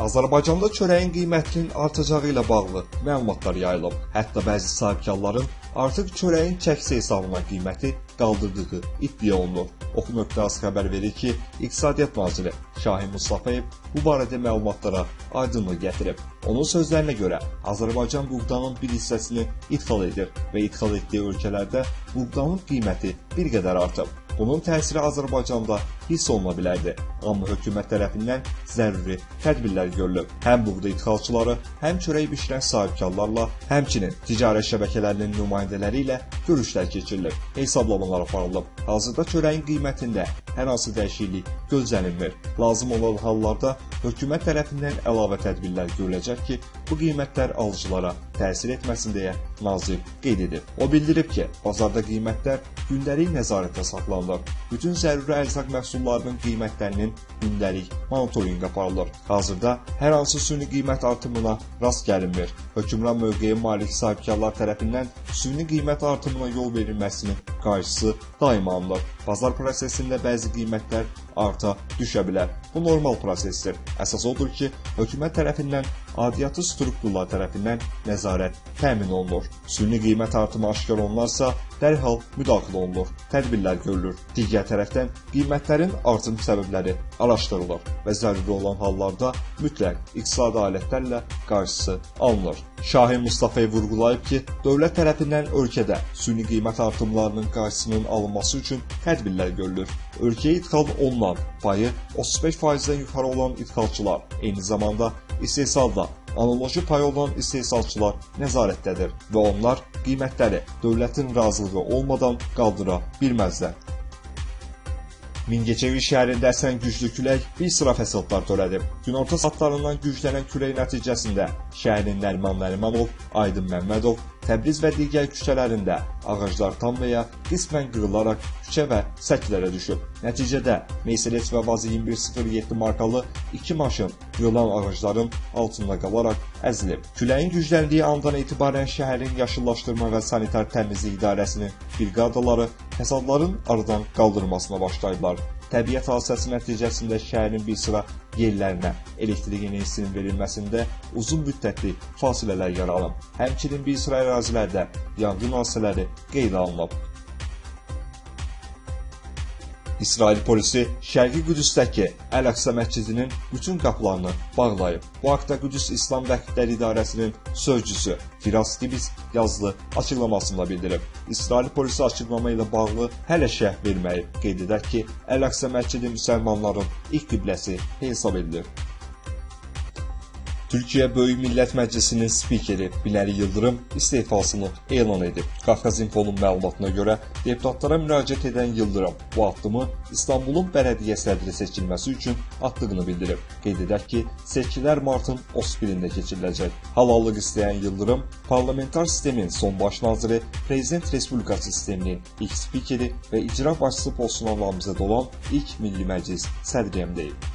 Azərbaycanda çörəyin qiymətinin artacağı ilə bağlı məlumatlar yayılıb. Hətta bəzi sahibkarların artıq çörəyin çəksi hesabına qiyməti qaldırdığı iddia olunur. Oxu.az xəbər verir ki, İqtisadiyyat naziri Şahin Mustafayev bu barədə məlumatlara aydınlıq gətirib. Onun sözlərinə görə Azərbaycan buğdanın bir hissəsini ixal edir və ixal etdiyi ölkələrdə buğdanın qiyməti bir qədər artıb. Bunun təsiri Azərbaycanda hiss oluna bilərdi, amma hökumət tərəfindən zəruri tədbirlər görülüb. Həm buğda ixalçıları, həm çörək bişirən sahibkarlarla, həmçinin ticarət şəbəkələrinin nümayəndələri ilə görüşlər keçirilib, hesablamalar aparılıb. Hazırda çörəyin qiymətində hər hansı dəyişiklik gözlənilmir. Lazım olan hallarda hökumət tərəfindən əlavə tədbirlər görüləcək ki, bu qiymətlər alıcılara təsir etməsin deyə nazir qeyd edib. O bildirib ki, bazarda qiymətlər gündəlik nəzarətdə saxlanılır. Bütün zəruri ərzaq məhsullarının qiymətlərinin gündəlik monitorinq aparılır. Hazırda hər hansı süni qiymət artımına rast gəlinmir. Hökmran mövqeyə malik sahibkarlar tərəfindən süni qiymət artımına yol verilməsinin qarşısı daima alınır. Bazar prosesində bəzi qiymətlər arta düşə bilər. Bu normal prosesdir. Əsas odur ki, hökumət tərəfindən aidiyyatı strukturlar tərəfindən nəzarət təmin olunur. Süni qiymət artımı aşkar olunarsa, dərhal müdaxilə olunur, tədbirlər görülür. Digər tərəfdən qiymətlərin artım səbəbləri araşdırılır və zəruri olan hallarda mütləq iqtisadi alətlərlə qarşısı alınır. Şahin Mustafayev vurğulayıb ki, dövlət tərəfindən ölkədə süni qiymət artımlarının qarşısının alınması üçün tədbirlər görülür. Ölkəyə idxal olunan payı 35%-dən yuxarı olan idxalçılar, eyni zamanda istehsalda analoji pay olan istehsalçılar nəzarətdədir və onlar qiymətləri dövlətin razılığı olmadan qaldıra bilməzlər. Mingəçevir şəhərində əsən güclü külək bir sıra fəsadlar törədib. Günorta saatlarından güclənən külək nəticəsində şəhərin Nəriman Nərimanov, Aydın Məmmədov, Təbriz və digər küçələrində ağaclar tam və ya qismən qırılaraq küçə və səklərə düşüb. Nəticədə Mercedes və Vaz 2107 markalı iki maşın yılan ağacların altında qalaraq əzilib. Küləyin gücləndiyi andan etibarən şəhərin yaşıllaşdırma və sanitar təmizlik idarəsinin briqadaları fəsadların aradan qaldırılmasına başlayıblar. Təbiət hadisəsi nəticəsində şəhərin bir sıra yerlərinə elektrik enerjisinin verilməsində uzun müddətli fasilələr yaranıb. Həmçinin bir sıra ərazilərdə yanğın hadisələri qeydə alınıb. İsrail polisi Şərqi Qüdüsdəki Əl-Əqsa məscidinin bütün qapılarını bağlayıb. Bu haqda Qüdüs İslam Vəhdlər İdarəsinin sözcüsü Firas Tibiz yazılı açıqlamasında bildirib. İsrail polisi açıqlama ilə bağlı hələ şərh verməyib. Qeyd edək ki, Əl-Əqsa məscidi müsəlmanların ilk qibləsi hesab edilir. Türkiyə Böyük Millət Məclisinin spikeri Binəli Yıldırım istefasını elan edib. Qafqaz.info-nun məlumatına görə deputatlara müraciət edən Yıldırım bu addımı İstanbulun bələdiyyə sədri seçilməsi üçün atdığını bildirib. Qeyd edək ki, seçkilər martın 31-də keçiriləcək. Halallıq istəyən Yıldırım, parlamentar sistemin son baş naziri, Prezident Respublikası sisteminin ilk spikeri və icra başçısı postuna namizəd olan ilk Milli Məclis sədriyəm deyib.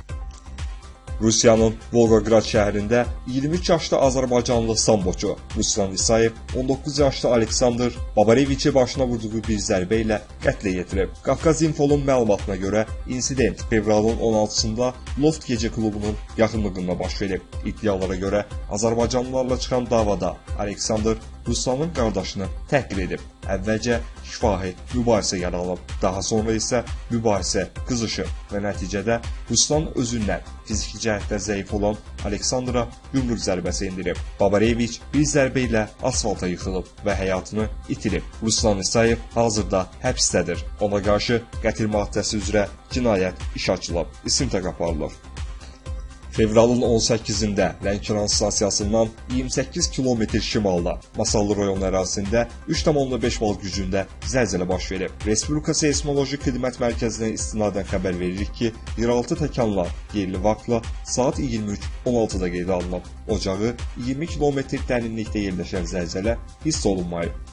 Rusiyanın Volqograd şəhərində 23 yaşlı Azərbaycanlı samboçu Ruslan İsayev 19 yaşlı Aleksandr Babareviçi başına vurduğu bir zərbə ilə qətlə yetirib. Qafqaz.info-nun məlumatına görə insident fevralın 16-sında Loft gecə klubunun yaxınlığında baş verib. İddialara görə Azərbaycanlılarla çıxan davada Aleksandr Ruslanın qardaşını təhqir edib. Əvvəlcə şifahi mübahisə yaranıb, daha sonra isə mübahisə qızışıb və nəticədə Ruslan özündən fiziki cəhətdə zəif olan Aleksandra yumruq zərbəsi endirib. Babareviç bir zərbə ilə asfalta yıxılıb və həyatını itirib. Ruslan İsayev hazırda həbsdədir. Ona qarşı qətl maddəsi üzrə cinayət iş açılıb, istintaq aparılır. Fevralın 18-də Lənkəran stansiyasından 28 km şimalda Masallı rayon ərazisində 3,5 bal gücündə zəlzələ baş verib. Respublika Seysmoloji Xidmət Mərkəzinə istinadən xəbər veririk ki, yeraltı təkanlar yerli vaxtla saat 23:16-da qeydə alınıb. Ocağı 20 km dərinlikdə yerləşən zəlzələ hiss olunmayıb.